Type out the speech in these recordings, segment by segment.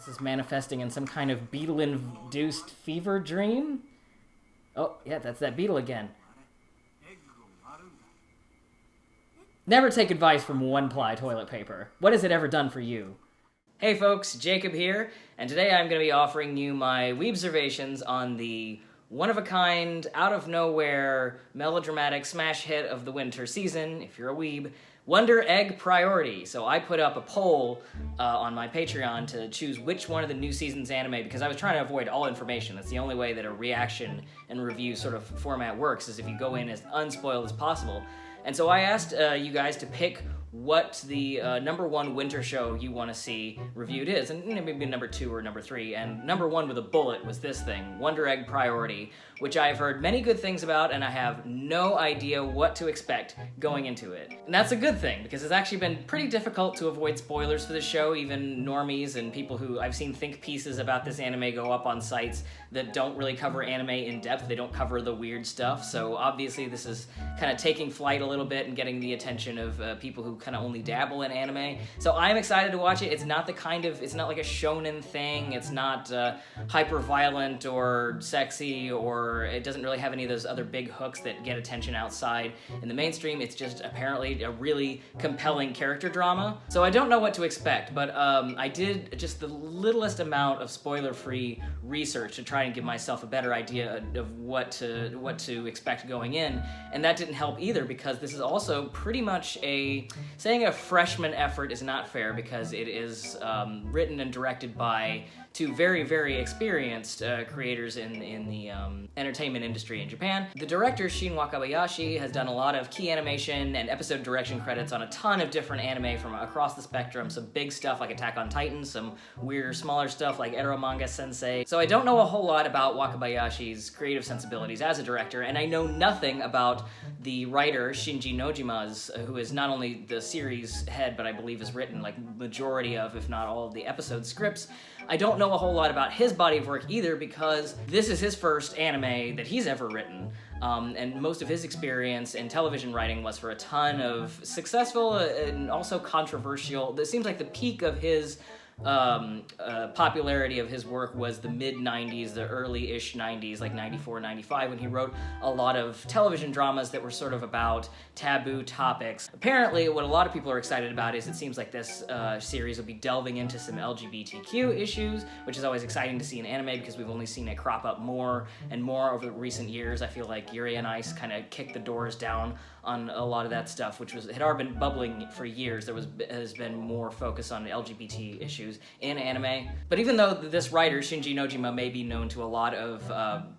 This is manifesting in some kind of beetle-induced fever dream? Oh, yeah, that's that beetle again. Never take advice from one-ply toilet paper. What has it ever done for you? Hey folks, Jacob here, and today I'm going to be offering you my weebservations on the one-of-a-kind, out-of-nowhere, melodramatic smash hit of the winter season, if you're a weeb, Wonder Egg Priority. So I put up a poll on my Patreon to choose which one of the new season's anime, because I was trying to avoid all information. That's the only way that a reaction and review sort of format works, is if you go in as unspoiled as possible. And so I asked you guys to pick what the number one winter show you want to see reviewed is, and maybe number 2 or number 3, and number 1 with a bullet was this thing, Wonder Egg Priority, which I've heard many good things about, and I have no idea what to expect going into it. And that's a good thing, because it's actually been pretty difficult to avoid spoilers for the show. Even normies and people who I've seen think pieces about this anime go up on sites that don't really cover anime in depth. They don't cover the weird stuff, so obviously this is kind of taking flight a little bit and getting the attention of people who kind of only dabble in anime. So I'm excited to watch it. It's not like a shonen thing. It's not hyper violent or sexy, or it doesn't really have any of those other big hooks that get attention outside in the mainstream. It's just apparently a really compelling character drama. So I don't know what to expect, but I did just the littlest amount of spoiler-free research to try and give myself a better idea of what to expect going in, and that didn't help either, because this is also pretty much saying a freshman effort is not fair, because it is written and directed by 2 very, very experienced creators in the entertainment industry in Japan. The director, Shin Wakabayashi, has done a lot of key animation and episode direction credits on a ton of different anime from across the spectrum, some big stuff like Attack on Titan, some weirder, smaller stuff like Eromanga Sensei. So I don't know a whole lot about Wakabayashi's creative sensibilities as a director, and I know nothing about the writer, Shinji Nojima's, who is not only the series head, but I believe has written like majority of, if not all of the episode scripts. I don't know a whole lot about his body of work either, because this is his first anime that he's ever written. And most of his experience in television writing was for a ton of successful and also controversial. This seems like the peak of his popularity of his work was the mid-90s, the early-ish 90s, like 94, 95, when he wrote a lot of television dramas that were sort of about taboo topics. Apparently, what a lot of people are excited about is it seems like this series will be delving into some LGBTQ issues, which is always exciting to see in anime, because we've only seen it crop up more and more over the recent years. I feel like Yuri on Ice kind of kicked the doors down on a lot of that stuff, which had already been bubbling for years. There has been more focus on LGBT issues in anime. But even though this writer, Shinji Nojima, may be known to a lot of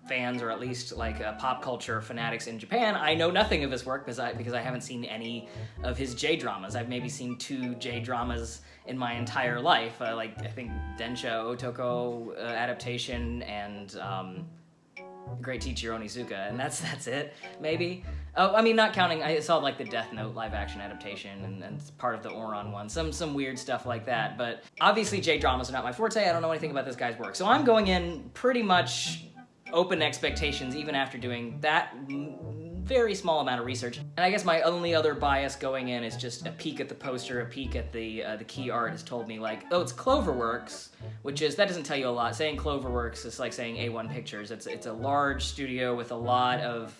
fans, or at least like pop culture fanatics in Japan, I know nothing of his work because I haven't seen any of his J-dramas. I've maybe seen 2 J-dramas in my entire life, like I think Densha Otoko adaptation and Great Teacher Onizuka, and that's it, maybe. Oh, I mean, not counting, I saw like the Death Note live-action adaptation and part of the Ouran one, some weird stuff like that, but obviously J-dramas are not my forte. I don't know anything about this guy's work, so I'm going in pretty much open expectations, even after doing that very small amount of research. And I guess my only other bias going in is just a peek at the poster, a peek at the key art has told me, like, oh, it's Cloverworks, that doesn't tell you a lot. Saying Cloverworks is like saying A1 Pictures. It's a large studio with a lot of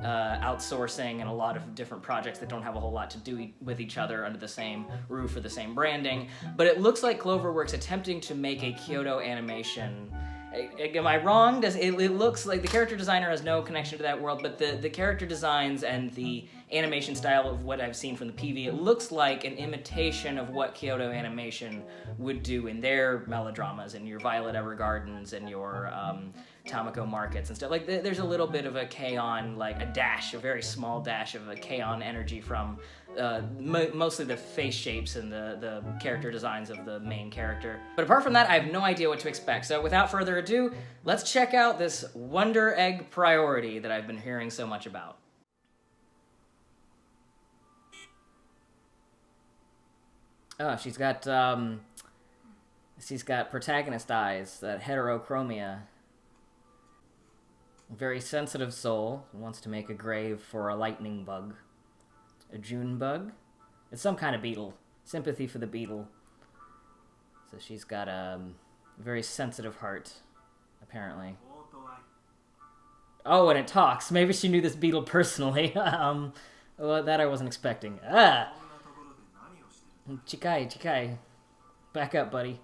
outsourcing and a lot of different projects that don't have a whole lot to do with each other under the same roof or the same branding. But it looks like Cloverworks attempting to make a Kyoto Animation. Am I wrong? It looks like the character designer has no connection to that world, but the character designs and the animation style of what I've seen from the PV, it looks like an imitation of what Kyoto Animation would do in their melodramas, and your Violet Evergardens and your Tamako Markets and stuff. Like, there's a little bit of a K-On, like a very small dash of a K-On energy from mostly the face shapes and the character designs of the main character. But apart from that, I have no idea what to expect. So without further ado, let's check out this Wonder Egg Priority that I've been hearing so much about. Oh, she's got protagonist eyes, that heterochromia. Very sensitive soul, wants to make a grave for a lightning bug. A June bug? It's some kind of beetle. Sympathy for the beetle. So she's got Very sensitive heart, apparently. Oh, and it talks. Maybe she knew this beetle personally. Well, that I wasn't expecting. Ah! Chikai, Chikai. Back up, buddy.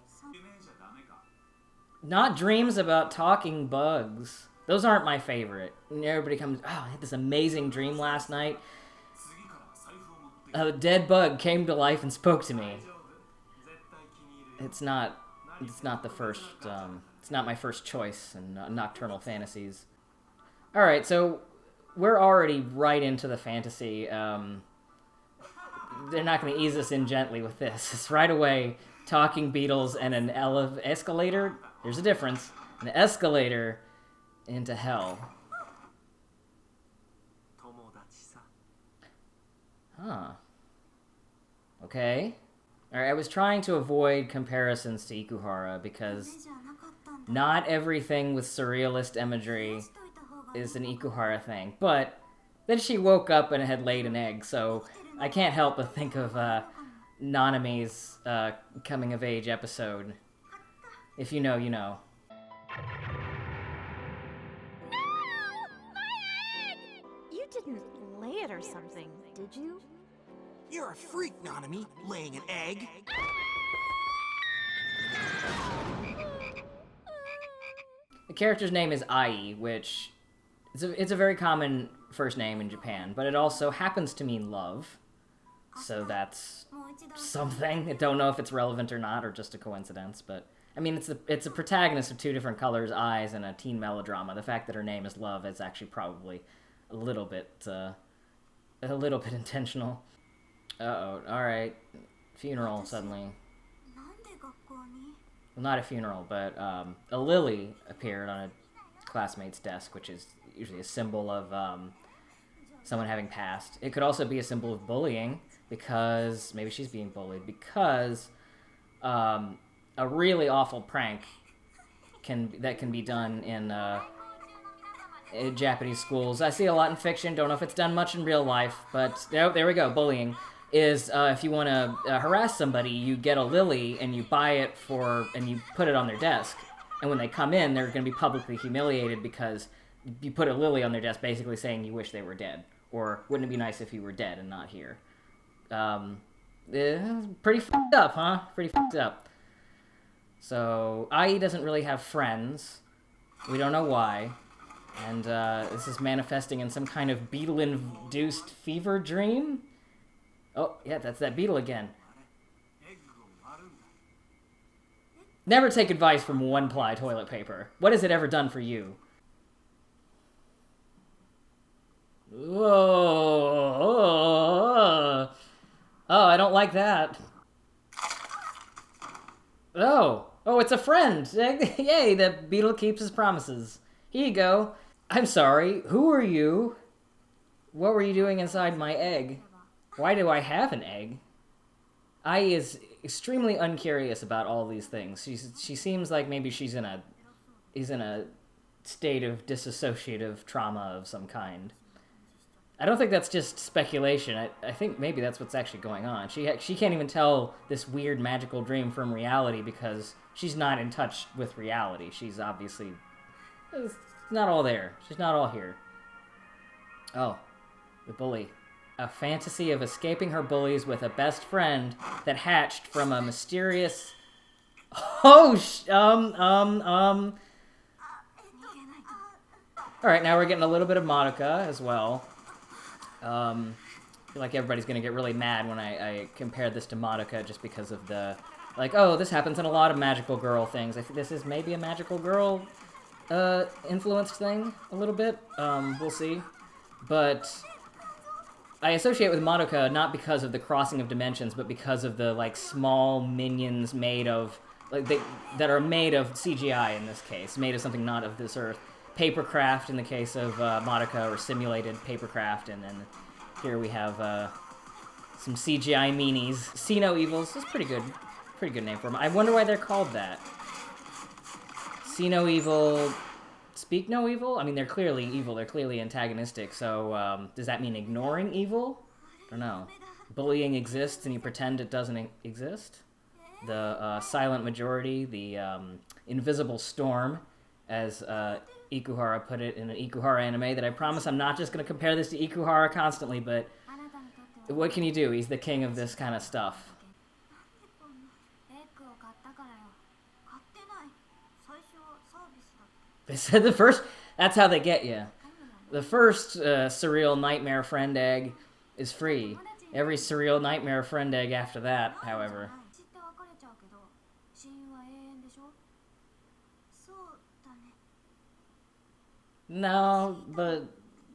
Not dreams about talking bugs. Those aren't my favorite. And everybody comes, oh, I had this amazing dream last night. A dead bug came to life and spoke to me. It's not the first, it's not my first choice in nocturnal fantasies. Alright, so we're already right into the fantasy. They're not going to ease us in gently with this. It's right away, talking beetles and an escalator. There's a difference. An escalator into hell. Huh. Okay. Alright, I was trying to avoid comparisons to Ikuhara because not everything with surrealist imagery is an Ikuhara thing. But then she woke up and had laid an egg, so I can't help but think of Naname's coming-of-age episode. If you know, you know. No! My egg! You didn't lay it or something, did you? You're a freak, Nanami, laying an egg. The character's name is Ai, which it's a very common first name in Japan, but it also happens to mean love. So that's something. I don't know if it's relevant or not, or just a coincidence, but I mean, it's a protagonist of two different colors, eyes, and a teen melodrama. The fact that her name is Love is actually probably a little bit intentional. Uh-oh, alright. Funeral, suddenly. Well, not a funeral, but a lily appeared on a classmate's desk, which is usually a symbol of someone having passed. It could also be a symbol of bullying, because maybe she's being bullied, because a really awful prank can be done in Japanese schools. I see a lot in fiction, don't know if it's done much in real life, but there we go, bullying. Is if you want to harass somebody, you get a lily and you buy it and you put it on their desk. And when they come in, they're going to be publicly humiliated because you put a lily on their desk basically saying you wish they were dead. Or wouldn't it be nice if you were dead and not here? Pretty f***ed up, huh? Pretty f***ed up. So, Ai doesn't really have friends. We don't know why. And this is manifesting in some kind of beetle-induced fever dream? Oh, yeah, that's that beetle again. Never take advice from one-ply toilet paper. What has it ever done for you? Oh, I don't like that. Oh, it's a friend. Yay, the beetle keeps his promises. Here you go. I'm sorry, who are you? What were you doing inside my egg? Why do I have an egg? Ai is extremely uncurious about all these things. She seems like maybe he's in a state of dissociative trauma of some kind. I don't think that's just speculation. I think maybe that's what's actually going on. She can't even tell this weird magical dream from reality because she's not in touch with reality. She's obviously it's not all there. She's not all here. Oh, the bully. A fantasy of escaping her bullies with a best friend that hatched from a mysterious... Alright, now we're getting a little bit of Madoka as well. I feel like everybody's gonna get really mad when I compare this to Madoka just because of the... Like, oh, this happens in a lot of magical girl things. I think this is maybe a magical girl influenced thing, a little bit. We'll see. But... I associate with Madoka not because of the crossing of dimensions, but because of the like small minions made of that are made of CGI in this case, made of something not of this earth. Papercraft in the case of Madoka, or simulated papercraft, and then here we have some CGI meanies. See No Evils is pretty good name for them. I wonder why they're called that. See No Evil. Speak no evil? I mean, they're clearly evil. They're clearly antagonistic. So, does that mean ignoring evil? I don't know. Bullying exists and you pretend it doesn't exist? the silent majority, the invisible storm, as Ikuhara put it in an Ikuhara anime that I promise I'm not just going to compare this to Ikuhara constantly, but what can you do? He's the king of this kind of stuff. They said the first, that's how they get you. The first Surreal Nightmare Friend Egg is free. Every Surreal Nightmare Friend Egg after that, however. No, but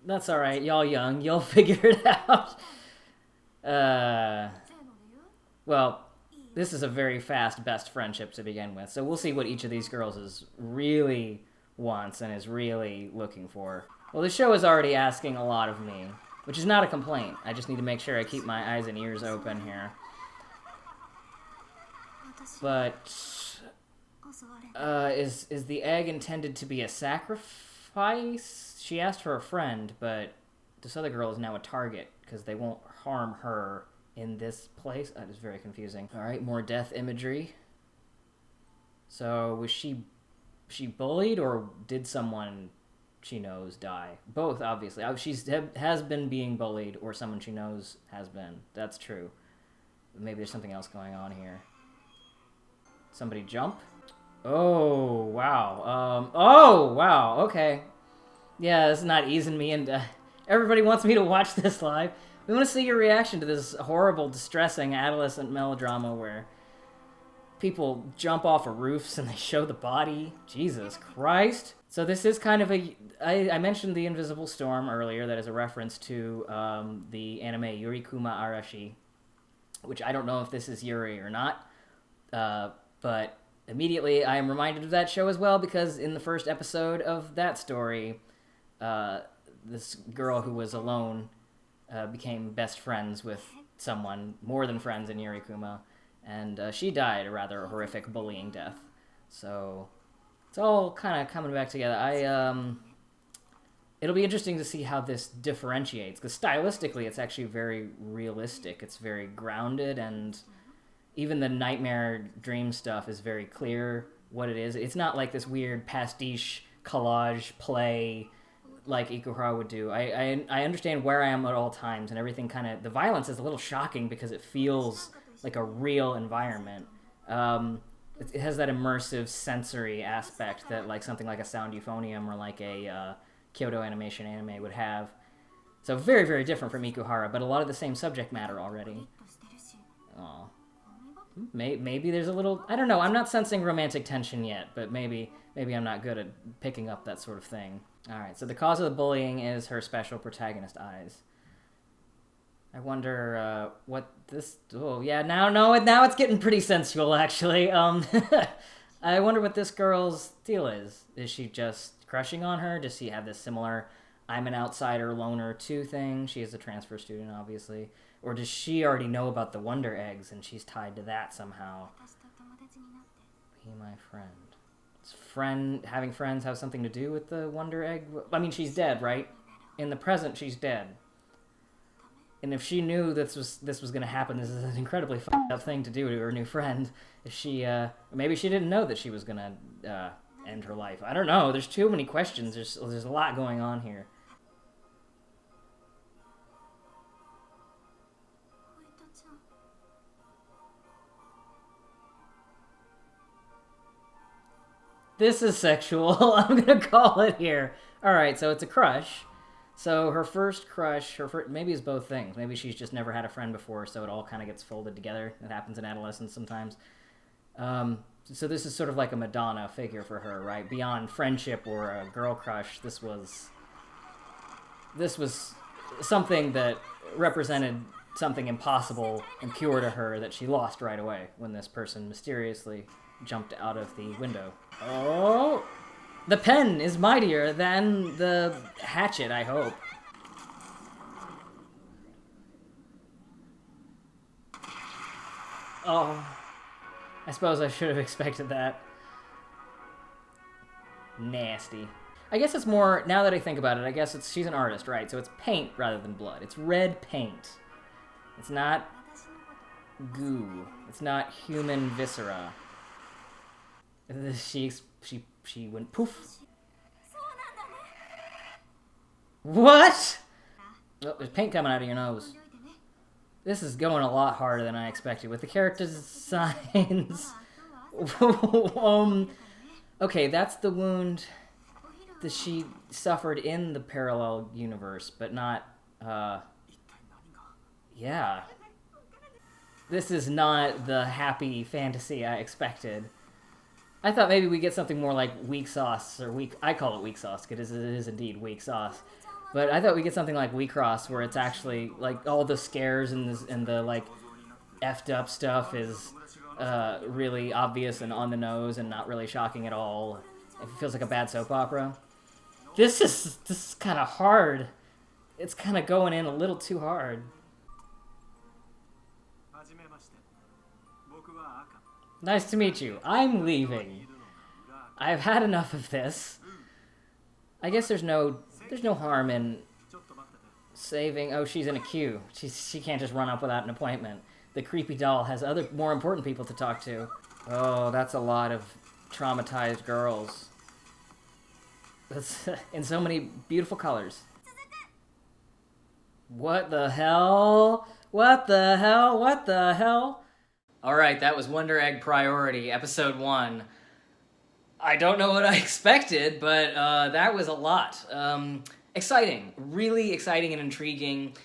that's alright. Y'all young. You'll figure it out. Well, this is a very fast best friendship to begin with, so we'll see what each of these girls is really wants and is really looking for. Well, the show is already asking a lot of me, which is not a complaint. I just need to make sure I keep my eyes and ears open here. But is the egg intended to be a sacrifice? She asked for a friend, but this other girl is now a target because they won't harm her in this place. That is very confusing. All right, more death imagery. So was she bullied, or did someone she knows die? Both, obviously. She has been being bullied, or someone she knows has been. That's true. Maybe there's something else going on here. Somebody jump? Oh, wow. Oh, wow, okay. Yeah, this is not easing me into... Everybody wants me to watch this live. We want to see your reaction to this horrible, distressing adolescent melodrama where people jump off of roofs and they show the body. Jesus Christ. So this is kind of a... I mentioned the Invisible Storm earlier. That is a reference to the anime Yurikuma Arashi, which I don't know if this is Yuri or not, but immediately I am reminded of that show as well, because in the first episode of that story, this girl who was alone became best friends with someone, more than friends in Yurikuma, and she died a rather horrific bullying death. So it's all kind of coming back together. It'll be interesting to see how this differentiates, because stylistically it's actually very realistic. It's very grounded, and even the nightmare dream stuff is very clear what it is. It's not like this weird pastiche collage play like Ikuhara would do. I understand where I am at all times, and everything kind of... The violence is a little shocking because it feels like a real environment. It has that immersive sensory aspect that like something like a Sound Euphonium or like a Kyoto Animation anime would have. So very, very different from Ikuhara, but a lot of the same subject matter already. Oh. Maybe there's a little... I don't know, I'm not sensing romantic tension yet, but maybe I'm not good at picking up that sort of thing. Alright, so the cause of the bullying is her special protagonist eyes. I wonder what this... Oh, yeah, now it's getting pretty sensual, actually. I wonder what this girl's deal is. Is she just crushing on her? Does she have this similar I'm an outsider loner 2 thing? She is a transfer student, obviously. Or does she already know about the Wonder Eggs and she's tied to that somehow? Be my friend. Does having friends have something to do with the Wonder Egg? I mean, she's dead, right? In the present, she's dead. And if she knew this was going to happen, this is an incredibly fucked up thing to do to her new friend. If she, maybe she didn't know that she was going to end her life. I don't know. There's too many questions. There's a lot going on here. This is sexual. I'm gonna call it here. Alright, so it's a crush. So her first crush, maybe it's both things. Maybe she's just never had a friend before, so it all kind of gets folded together. It happens in adolescence sometimes. So this is sort of like a Madonna figure for her, right? Beyond friendship or a girl crush, this was something that represented something impossible and pure to her that she lost right away when this person mysteriously jumped out of the window. Oh! The pen is mightier than the hatchet, I hope. Oh. I suppose I should have expected that. Nasty. I guess it's more, now that I think about it, I guess she's an artist, right? So it's paint rather than blood. It's red paint. It's not... goo. It's not human viscera. She went poof. What? Oh, there's paint coming out of your nose. This is going a lot harder than I expected with the character designs. Okay, that's the wound that she suffered in the parallel universe, but not, yeah. This is not the happy fantasy I expected. I thought maybe we get something more like weak sauce, or I call it weak sauce, because it is indeed weak sauce. But I thought we'd get something like Weak Cross, where it's actually, like, all the scares and the like, effed up stuff is really obvious and on the nose and not really shocking at all. It feels like a bad soap opera. This is kind of hard. It's kind of going in a little too hard. Nice to meet you. I'm leaving. I've had enough of this. I guess there's no harm in saving... Oh, she's in a queue. She can't just run up without an appointment. The creepy doll has other, more important people to talk to. Oh, that's a lot of traumatized girls. That's in so many beautiful colors. What the hell? What the hell? What the hell? Alright, that was Wonder Egg Priority, Episode 1. I don't know what I expected, but that was a lot. Exciting. Really exciting and intriguing.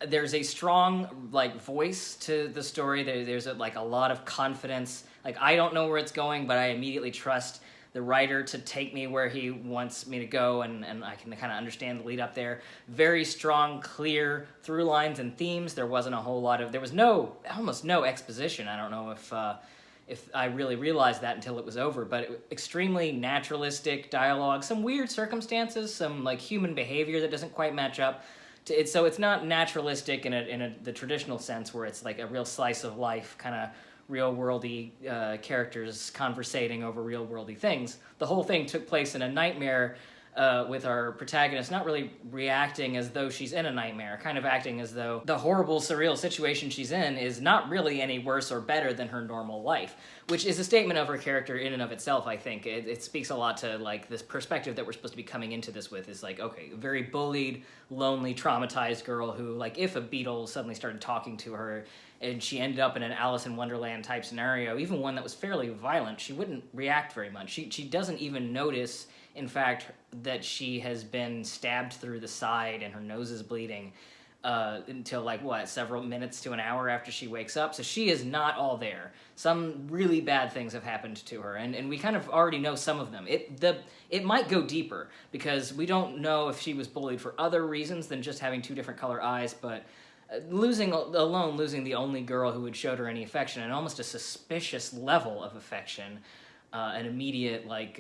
There's a strong, like, voice to the story. There's a lot of confidence. Like, I don't know where it's going, but I immediately trust the writer to take me where he wants me to go, and I can kind of understand the lead up there. Very strong, clear through lines and themes. There wasn't a whole lot of... There was almost no exposition. I don't know if I really realized that until it was over, but extremely naturalistic dialogue, some weird circumstances, some, like, human behavior that doesn't quite match up. So it's not naturalistic in the traditional sense where it's like a real slice of life, kind of real-worldy characters conversating over real-worldy things. The whole thing took place in a nightmare with our protagonist not really reacting as though she's in a nightmare, kind of acting as though the horrible, surreal situation she's in is not really any worse or better than her normal life, which is a statement of her character in and of itself, I think. It speaks a lot to, like, this perspective that we're supposed to be coming into this with is, like, okay, a very bullied, lonely, traumatized girl who, like, if a beetle suddenly started talking to her and she ended up in an Alice in Wonderland type scenario, even one that was fairly violent, she wouldn't react very much. She doesn't even notice, in fact, that she has been stabbed through the side and her nose is bleeding until, like, what, several minutes to an hour after she wakes up. So she is not all there. Some really bad things have happened to her, and we kind of already know some of them. It might go deeper, because we don't know if she was bullied for other reasons than just having two different color eyes, but losing the only girl who had showed her any affection, and almost a suspicious level of affection, an immediate, like,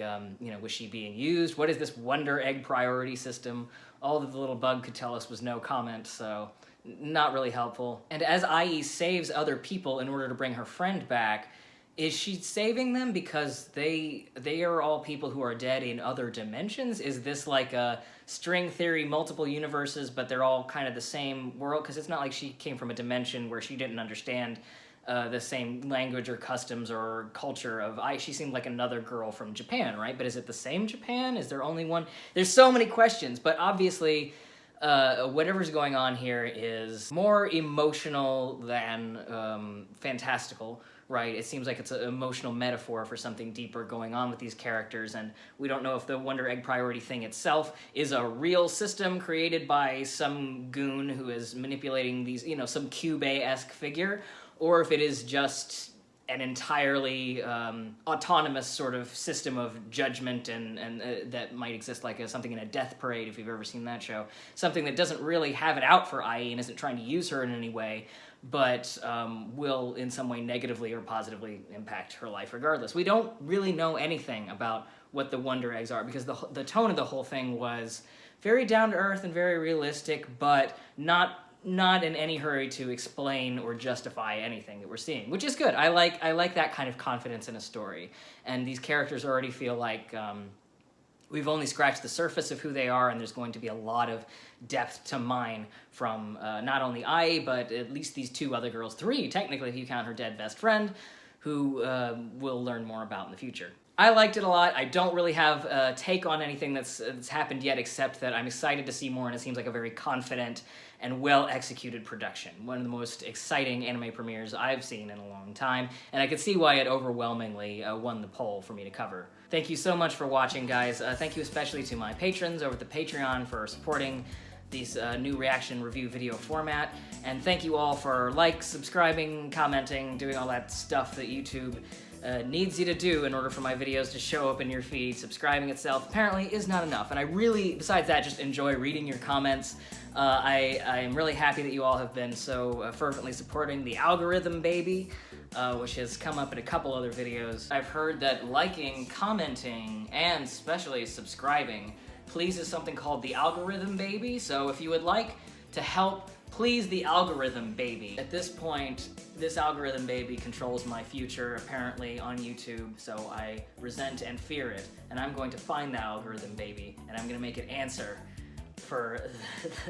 was she being used? What is this Wonder Egg priority system? All that the little bug could tell us was no comment, so not really helpful. And as IE saves other people in order to bring her friend back, is she saving them because they are all people who are dead in other dimensions? Is this like a string theory, multiple universes, but they're all kind of the same world? Because it's not like she came from a dimension where she didn't understand the same language or customs or culture of... She seemed like another girl from Japan, right? But is it the same Japan? Is there only one? There's so many questions, but obviously whatever's going on here is more emotional than fantastical, right? It seems like it's an emotional metaphor for something deeper going on with these characters, and we don't know if the Wonder Egg priority thing itself is a real system created by some goon who is manipulating these, some Cube-esque figure, or if it is just an entirely autonomous sort of system of judgment and that might exist like something in a death parade, if you've ever seen that show. Something that doesn't really have it out for IE and isn't trying to use her in any way, but will in some way negatively or positively impact her life regardless. We don't really know anything about what the Wonder Eggs are, because the tone of the whole thing was very down-to-earth and very realistic, but not in any hurry to explain or justify anything that we're seeing, which is good. I like that kind of confidence in a story, and these characters already feel like We've only scratched the surface of who they are, and there's going to be a lot of depth to mine from not only I, but at least these 2 other girls, 3 technically if you count her dead best friend, who we'll learn more about in the future. I liked it a lot. I don't really have a take on anything that's happened yet, except that I'm excited to see more, and it seems like a very confident and well-executed production. One of the most exciting anime premieres I've seen in a long time, and I could see why it overwhelmingly won the poll for me to cover. Thank you so much for watching, guys. Thank you especially to my patrons over at the Patreon for supporting these new reaction review video format, and thank you all for subscribing, commenting, doing all that stuff that YouTube needs you to do in order for my videos to show up in your feed. Subscribing itself apparently is not enough, and I really, besides that, just enjoy reading your comments. I am really happy that you all have been so fervently supporting the algorithm baby, which has come up in a couple other videos. I've heard that liking, commenting, and especially subscribing pleases something called the algorithm baby, so if you would like to help please the algorithm baby. At this point, this algorithm baby controls my future, apparently, on YouTube, so I resent and fear it, and I'm going to find the algorithm baby, and I'm gonna make it answer for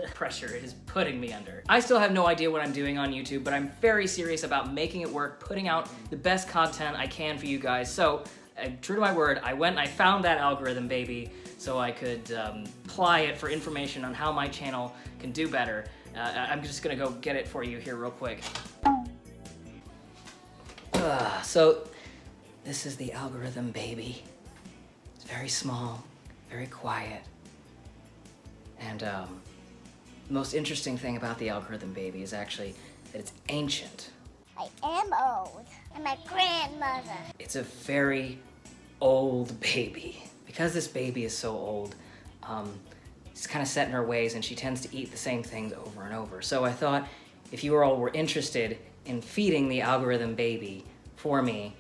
the pressure it is putting me under. I still have no idea what I'm doing on YouTube, but I'm very serious about making it work, putting out the best content I can for you guys, so true to my word, I went and I found that algorithm baby so I could apply it for information on how my channel can do better. I'm just gonna go get it for you here real quick. So this is the algorithm baby. It's very small, very quiet. And the most interesting thing about the algorithm baby is actually that it's ancient. I am old. I'm my grandmother. It's a very old baby. Because this baby is so old, she's kind of set in her ways, and she tends to eat the same things over and over. So I thought if you all were interested in feeding the algorithm baby for me,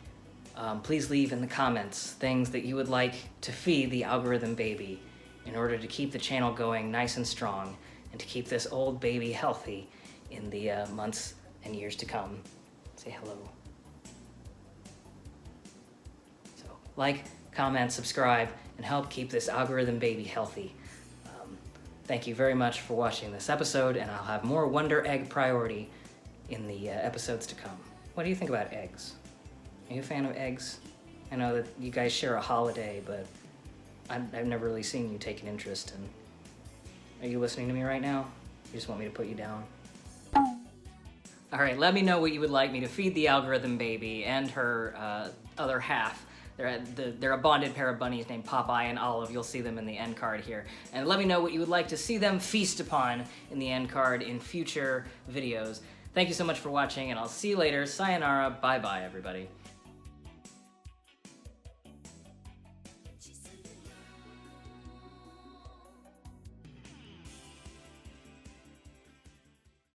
please leave in the comments things that you would like to feed the algorithm baby in order to keep the channel going nice and strong and to keep this old baby healthy in the months and years to come. Say hello. So like, comment, subscribe, and help keep this algorithm baby healthy. Thank you very much for watching this episode, and I'll have more Wonder Egg priority in the episodes to come. What do you think about eggs? Are you a fan of eggs? I know that you guys share a holiday, but I've never really seen you take an interest in... Are you listening to me right now? You just want me to put you down? Alright, let me know what you would like me to feed the algorithm baby and her other half. They're a bonded pair of bunnies named Popeye and Olive. You'll see them in the end card here. And let me know what you would like to see them feast upon in the end card in future videos. Thank you so much for watching, and I'll see you later. Sayonara. Bye-bye, everybody.